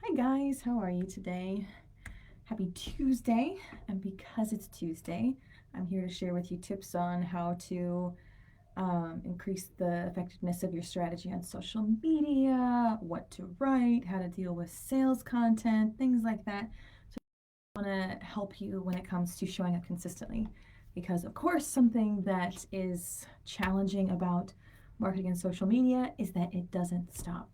Hi guys, how are you today? Happy Tuesday, and because it's Tuesday, I'm here to share with you tips on how to increase the effectiveness of your strategy on social media, what to write, how to deal with sales content, things like that. So I want to help you when it comes to showing up consistently. Because, of course, something that is challenging about marketing and social media is that it doesn't stop.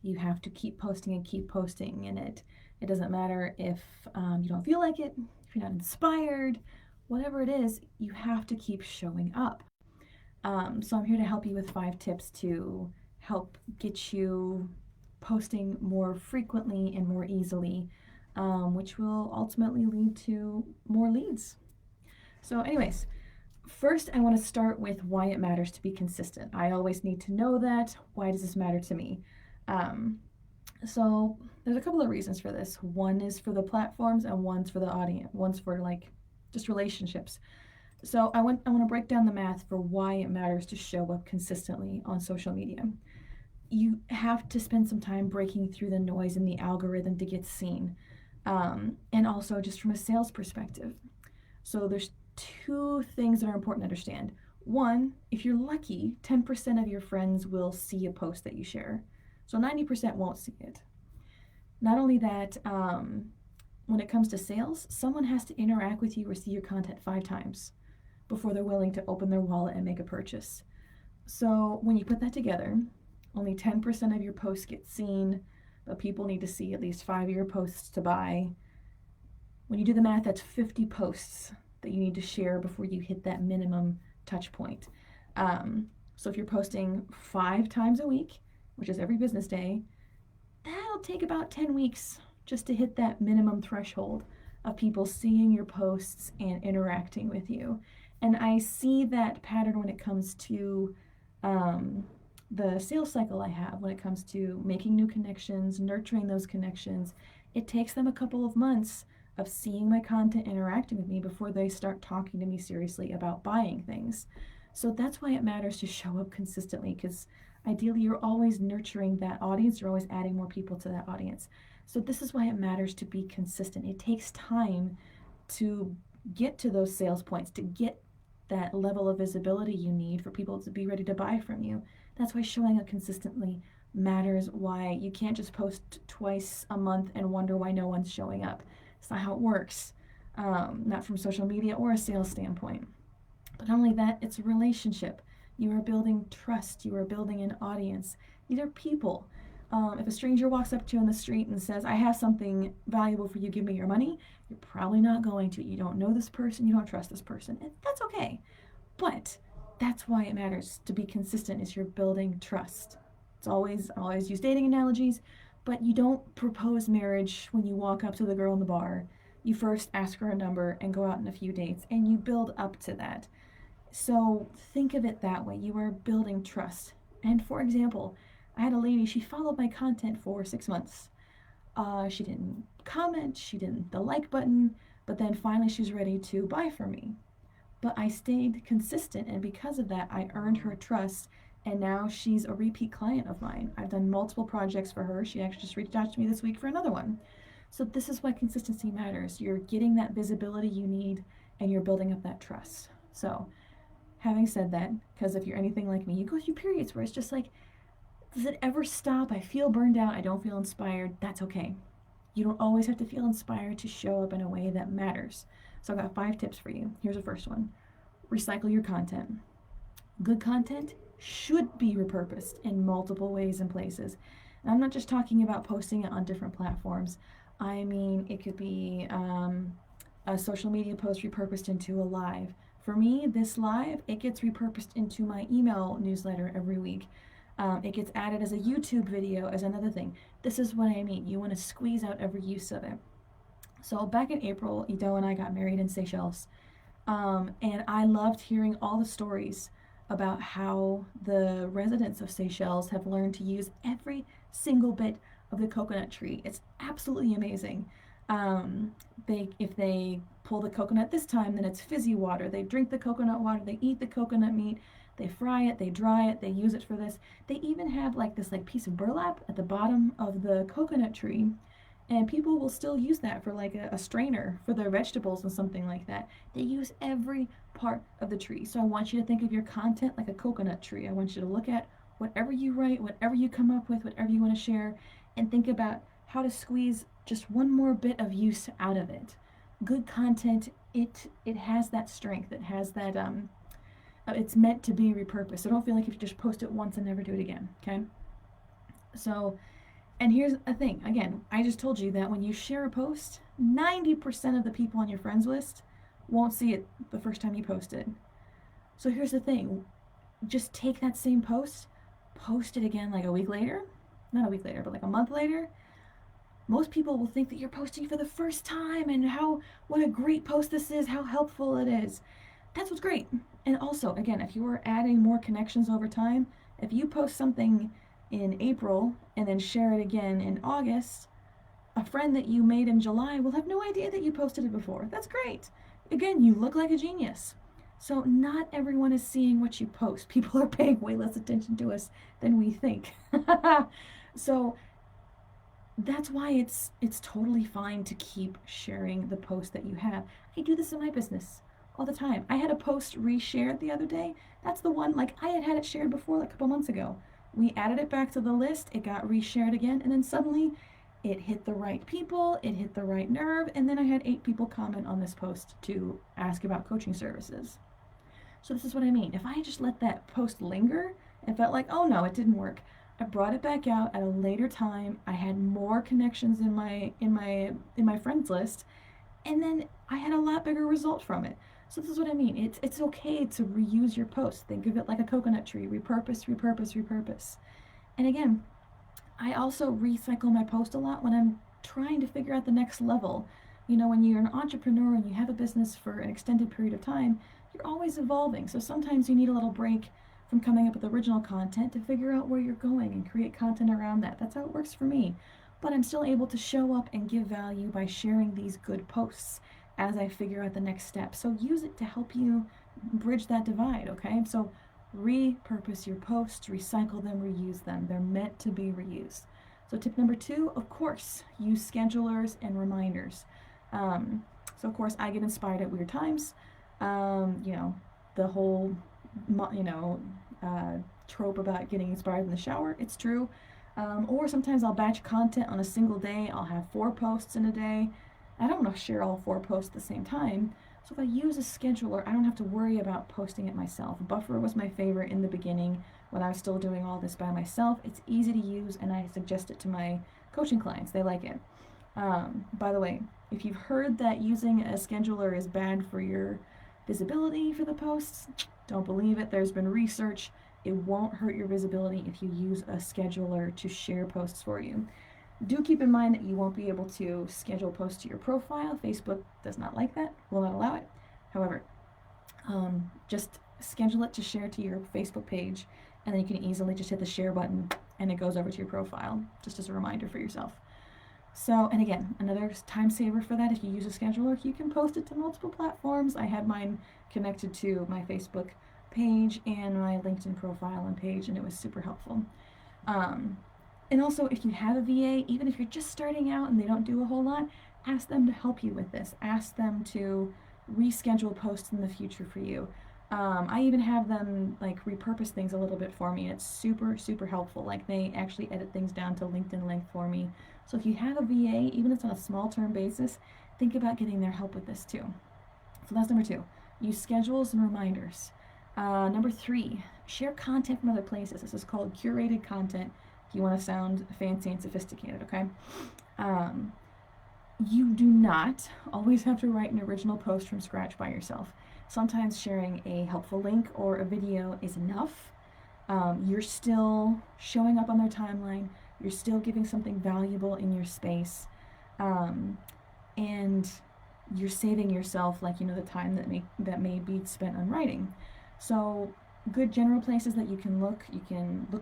You have to keep posting, and it doesn't matter if you don't feel like it, if you're not inspired, whatever it is, you have to keep showing up. So I'm here to help you with 5 tips to help get you posting more frequently and more easily, which will ultimately lead to more leads. So, anyways, first I want to start with why it matters to be consistent. I always need to know that. Why does this matter to me? Um, so there's a couple of reasons for this. One is for the platforms and one's for the audience. One's for like just relationships. So I want to break down the math for why it matters to show up consistently on social media. You have to spend some time breaking through the noise in the algorithm to get seen. And also just from a sales perspective. So there's two things that are important to understand. One, if you're lucky, 10% of your friends will see a post that you share. So 90% won't see it. Not only that, when it comes to sales, someone has to interact with you or see your content 5 times before they're willing to open their wallet and make a purchase. So when you put that together, only 10% of your posts get seen, but people need to see at least 5 of your posts to buy. When you do the math, that's 50 posts that you need to share before you hit that minimum touch point. So if you're posting 5 times a week, which is every business day, that'll take about 10 weeks just to hit that minimum threshold of people seeing your posts and interacting with you. And I see that pattern when it comes to the sales cycle I have, when it comes to making new connections, nurturing those connections. It takes them a couple of months of seeing my content, interacting with me before they start talking to me seriously about buying things. So that's why it matters to show up consistently, because ideally you're always nurturing that audience, you're always adding more people to that audience. So this is why it matters to be consistent. It takes time to get to those sales points, to get that level of visibility you need for people to be ready to buy from you. That's why showing up consistently matters, why you can't just post twice a month and wonder why no one's showing up. It's not how it works, not from social media or a sales standpoint. But not only that, it's a relationship. You are building trust, you are building an audience. These are people. If a stranger walks up to you on the street and says, I have something valuable for you, give me your money, you're probably not going to. You don't know this person, you don't trust this person, and that's okay. But that's why it matters to be consistent, is you're building trust. I always use dating analogies, but you don't propose marriage when you walk up to the girl in the bar. You first ask her a number and go out on a few dates, and you build up to that. So think of it that way. You are building trust. And for example, I had a lady, she followed my content for 6 months. She didn't comment, she didn't hit the like button, but then finally she's ready to buy from me. But I stayed consistent, and because of that, I earned her trust, and now she's a repeat client of mine. I've done multiple projects for her. She actually just reached out to me this week for another one. So this is why consistency matters. You're getting that visibility you need, and you're building up that trust. So having said that, because if you're anything like me, you go through periods where it's just like, does it ever stop? I feel burned out. I don't feel inspired. That's okay. You don't always have to feel inspired to show up in a way that matters. So I've got 5 tips for you. Here's the first one. Recycle your content. Good content should be repurposed in multiple ways and places. And I'm not just talking about posting it on different platforms. I mean, it could be a social media post repurposed into a live. For me, this live, it gets repurposed into my email newsletter every week. It gets added as a YouTube video as another thing. This is what I mean. You want to squeeze out every use of it. So back in April, Ido and I got married in Seychelles. And I loved hearing all the stories about how the residents of Seychelles have learned to use every single bit of the coconut tree. It's absolutely amazing. If they pull the coconut this time, then it's fizzy water. They drink the coconut water, they eat the coconut meat, they fry it, they dry it, they use it for this. They even have like this like piece of burlap at the bottom of the coconut tree, And people will still use that for like a strainer for their vegetables and something like that. They use every part of the tree. So I want you to think of your content like a coconut tree. I want you to look at whatever you write, whatever you come up with, whatever you want to share, and think about how to squeeze just one more bit of use out of it. Good content, it has that strength. It has that it's meant to be repurposed. So don't feel like if you just post it once and never do it again. Okay. So, and here's a thing. Again, I just told you that when you share a post, 90% of the people on your friends list won't see it the first time you post it. So here's the thing. Just take that same post it again like a week later. Not a week later, but like a month later. Most people will think that you're posting for the first time and what a great post this is, how helpful it is. That's what's great. And also, again, if you are adding more connections over time, if you post something in April and then share it again in August, a friend that you made in July will have no idea that you posted it before. That's great. Again, you look like a genius. So not everyone is seeing what you post. People are paying way less attention to us than we think. So that's why it's totally fine to keep sharing the post that you have. I do this in my business all the time. I had a post reshared the other day. That's the one, like I had it shared before like a couple months ago. We added it back to the list, it got reshared again, and then suddenly it hit the right people, it hit the right nerve, and then I had 8 people comment on this post to ask about coaching services. So this is what I mean. If I just let that post linger and felt like, oh no, it didn't work, I brought it back out at a later time. I had more connections in my friends list, and then I had a lot bigger result from it. So this is what I mean. It's okay to reuse your post. Think of it like a coconut tree. Repurpose, repurpose, repurpose. And again, I also recycle my post a lot when I'm trying to figure out the next level. You know, when you're an entrepreneur and you have a business for an extended period of time, you're always evolving. So sometimes you need a little break from coming up with original content to figure out where you're going and create content around that. That's how it works for me. But I'm still able to show up and give value by sharing these good posts as I figure out the next step. So use it to help you bridge that divide, okay? So repurpose your posts, recycle them, reuse them. They're meant to be reused. So tip number 2, of course, use schedulers and reminders. So of course I get inspired at weird times. The whole, trope about getting inspired in the shower, it's true. Or sometimes I'll batch content on a single day. I'll have 4 posts in a day. I don't want to share all 4 posts at the same time. So if I use a scheduler, I don't have to worry about posting it myself. Buffer was my favorite in the beginning when I was still doing all this by myself. It's easy to use, and I suggest it to my coaching clients. They like it. By the way, if you've heard that using a scheduler is bad for your visibility for the posts, don't believe it. There's been research. It won't hurt your visibility if you use a scheduler to share posts for you. Do keep in mind that you won't be able to schedule posts to your profile. Facebook does not like that, will not allow it. However, just schedule it to share to your Facebook page, and then you can easily just hit the share button and it goes over to your profile, just as a reminder for yourself. So, and again, another time saver for that, if you use a scheduler, you can post it to multiple platforms. I had mine connected to my Facebook page and my LinkedIn profile and page, and it was super helpful. And also, if you have a VA, even if you're just starting out and they don't do a whole lot, ask them to help you with this. Ask them to reschedule posts in the future for you. I even have them like repurpose things a little bit for me. It's super, super helpful. Like they actually edit things down to LinkedIn length for me. So if you have a VA, even if it's on a small term basis, think about getting their help with this too. So that's number 2. Use schedules and reminders. Number 3, share content from other places. This is called curated content if you want to sound fancy and sophisticated, okay? You do not always have to write an original post from scratch by yourself. Sometimes sharing a helpful link or a video is enough. You're still showing up on their timeline. You're still giving something valuable in your space. And you're saving yourself, like, the time that may be spent on writing. So good general places that you can look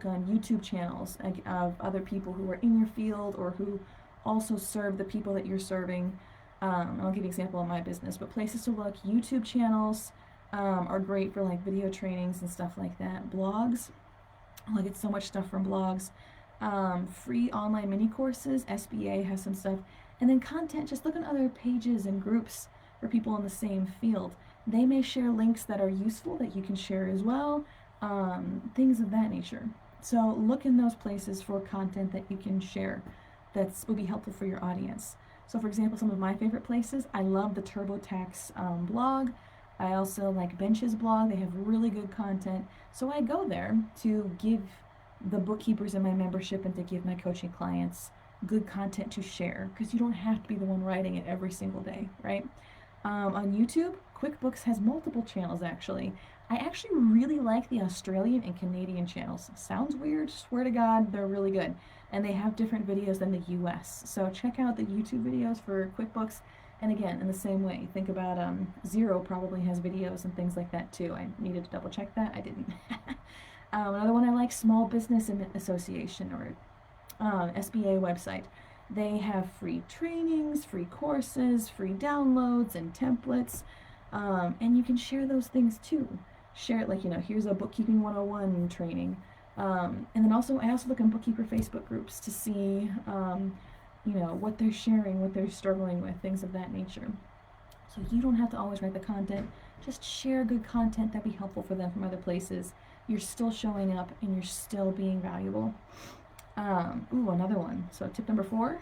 on YouTube channels of other people who are in your field or who also serve the people that you're serving. I'll give you an example of my business, but places to look, YouTube channels are great for like video trainings and stuff like that. Blogs, I get so much stuff from blogs. free online mini courses. SBA has some stuff. And then content, just look at other pages and groups for people in the same field. They may share links that are useful that you can share as well, things of that nature. So look in those places for content that you can share that would be helpful for your audience. So for example, some of my favorite places, I love the TurboTax blog. I also like Bench's blog. They have really good content. So I go there to give the bookkeepers in my membership and to give my coaching clients good content to share, because you don't have to be the one writing it every single day, right? On YouTube, QuickBooks has multiple channels actually. I actually really like the Australian and Canadian channels. Sounds weird, swear to God, they're really good. And they have different videos than the US. So check out the YouTube videos for QuickBooks. And again, in the same way, think about Xero probably has videos and things like that too. I needed to double check that, I didn't. Another one I like, Small Business Association, or SBA website. They have free trainings, free courses, free downloads and templates, and you can share those things too. Share it, like, here's a bookkeeping 101 training. And then also, I also look in bookkeeper Facebook groups to see, what they're sharing, what they're struggling with, things of that nature. So you don't have to always write the content. Just share good content that be helpful for them from other places. You're still showing up and you're still being valuable. Another one. So tip number 4,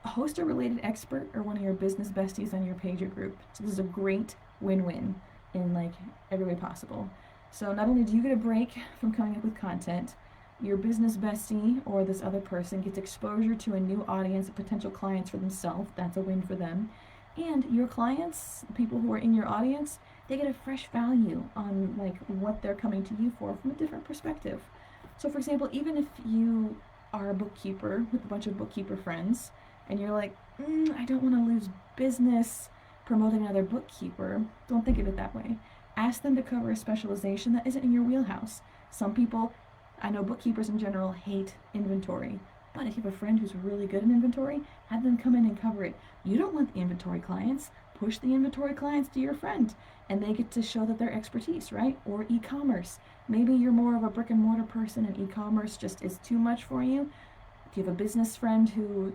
host a related expert or one of your business besties on your page or group. So this is a great win-win in every way possible. So not only do you get a break from coming up with content, your business bestie or this other person gets exposure to a new audience of potential clients for themselves. That's a win for them. And your clients, the people who are in your audience, they get a fresh value on what they're coming to you for from a different perspective. So for example, even if you are a bookkeeper with a bunch of bookkeeper friends and you're like, I don't want to lose business promoting another bookkeeper, don't think of it that way. Ask them to cover a specialization that isn't in your wheelhouse. Some people, I know bookkeepers in general, hate inventory. But if you have a friend who's really good in inventory, have them come in and cover it. You don't want the inventory clients. Push the inventory clients to your friend, and they get to show that their expertise, right? Or e-commerce. Maybe you're more of a brick and mortar person and e-commerce just is too much for you. If you have a business friend who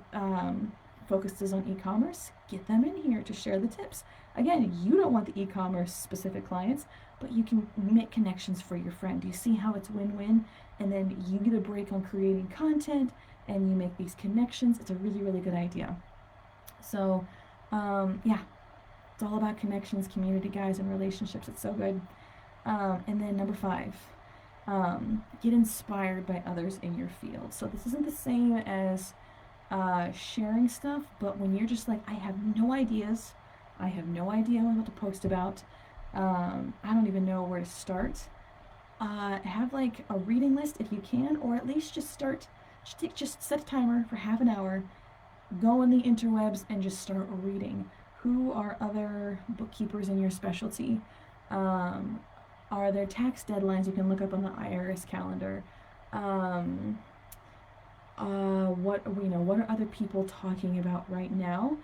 focuses on e-commerce, get them in here to share the tips. Again, you don't want the e-commerce specific clients, but you can make connections for your friend. You see how it's win-win? And then you get a break on creating content and you make these connections. It's a really, really good idea. So, it's all about connections, community, guys, and relationships. It's so good. And then number 5, get inspired by others in your field. So this isn't the same as sharing stuff, but when you're just like, I have no ideas, I have no idea what to post about, I don't even know where to start, have a reading list if you can, or at least just set a timer for half an hour, go on the interwebs and just start reading. Who are other bookkeepers in your specialty? Are there tax deadlines you can look up on the IRS calendar? What are other people talking about right now?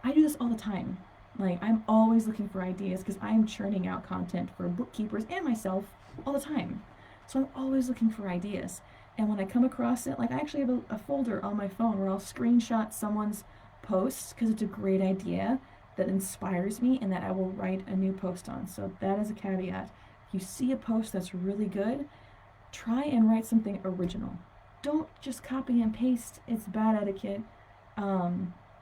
I do this all the time. I'm always looking for ideas because I'm churning out content for bookkeepers and myself all the time. So I'm always looking for ideas. And when I come across it, I actually have a folder on my phone where I'll screenshot someone's post because it's a great idea that inspires me and that I will write a new post on. So that is a caveat. If you see a post that's really good, try and write something original. Don't just copy and paste. It's bad etiquette.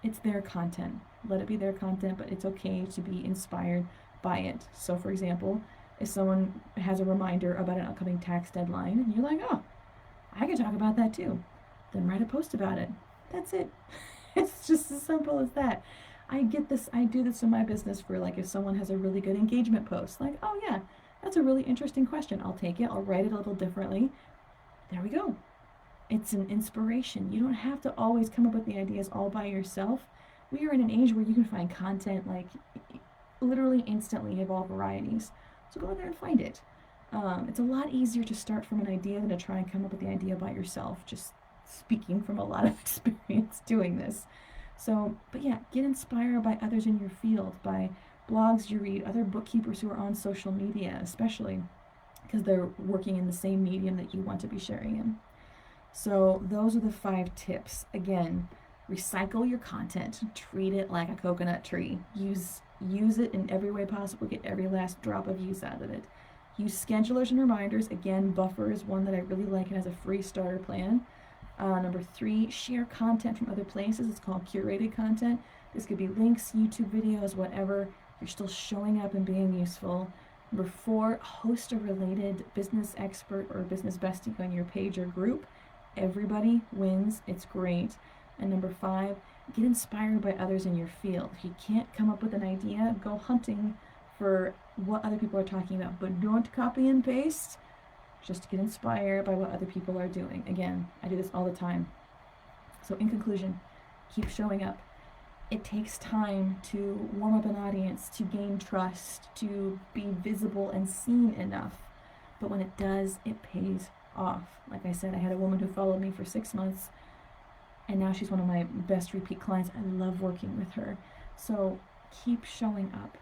It's their content. Let it be their content, but it's okay to be inspired by it. So for example, if someone has a reminder about an upcoming tax deadline and you're like, oh, I can talk about that too, then write a post about it. That's it. It's just as simple as that. I do this in my business for if someone has a really good engagement post, oh yeah, that's a really interesting question. I'll take it, I'll write it a little differently. There we go. It's an inspiration. You don't have to always come up with the ideas all by yourself. We are in an age where you can find content literally instantly of all varieties. So go out there and find it. It's a lot easier to start from an idea than to try and come up with the idea by yourself, just speaking from a lot of experience doing this. So, but yeah, get inspired by others in your field, by blogs you read, other bookkeepers who are on social media, especially because they're working in the same medium that you want to be sharing in. So those are the 5 tips. Again, recycle your content. Treat it like a coconut tree. Use it in every way possible. Get every last drop of use out of it. Use schedulers and reminders. Again, Buffer is one that I really like. It has a free starter plan. Number 3, share content from other places. It's called curated content. This could be links, YouTube videos, whatever. You're still showing up and being useful. Number 4, host a related business expert or business bestie on your page or group. Everybody wins. It's great. And number 5, get inspired by others in your field. If you can't come up with an idea, go hunting for what other people are talking about, but don't copy and paste. Just get inspired by what other people are doing. Again, I do this all the time. So in conclusion, keep showing up. It takes time to warm up an audience, to gain trust, to be visible and seen enough. But when it does, it pays off. Like I said, I had a woman who followed me for 6 months, and now she's one of my best repeat clients. I love working with her. So keep showing up.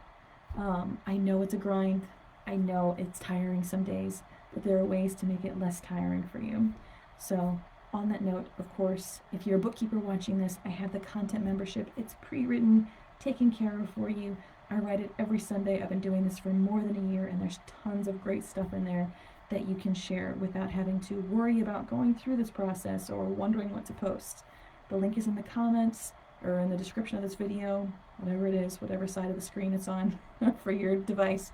I know it's a grind. I know it's tiring some days, but there are ways to make it less tiring for you. So on that note, of course, if you're a bookkeeper watching this, I have the content membership. It's pre-written, taken care of for you. I write it every Sunday. I've been doing this for more than a year, and there's tons of great stuff in there that you can share without having to worry about going through this process or wondering what to post. The link is in the comments or in the description of this video, whatever it is, whatever side of the screen it's on for your device.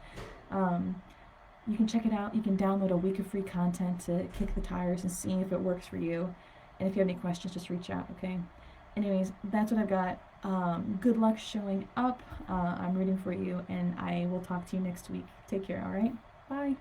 You can check it out. You can download a week of free content to kick the tires and see if it works for you. And if you have any questions, just reach out, okay? Anyways, that's what I've got. Good luck showing up. I'm rooting for you, and I will talk to you next week. Take care, all right? Bye.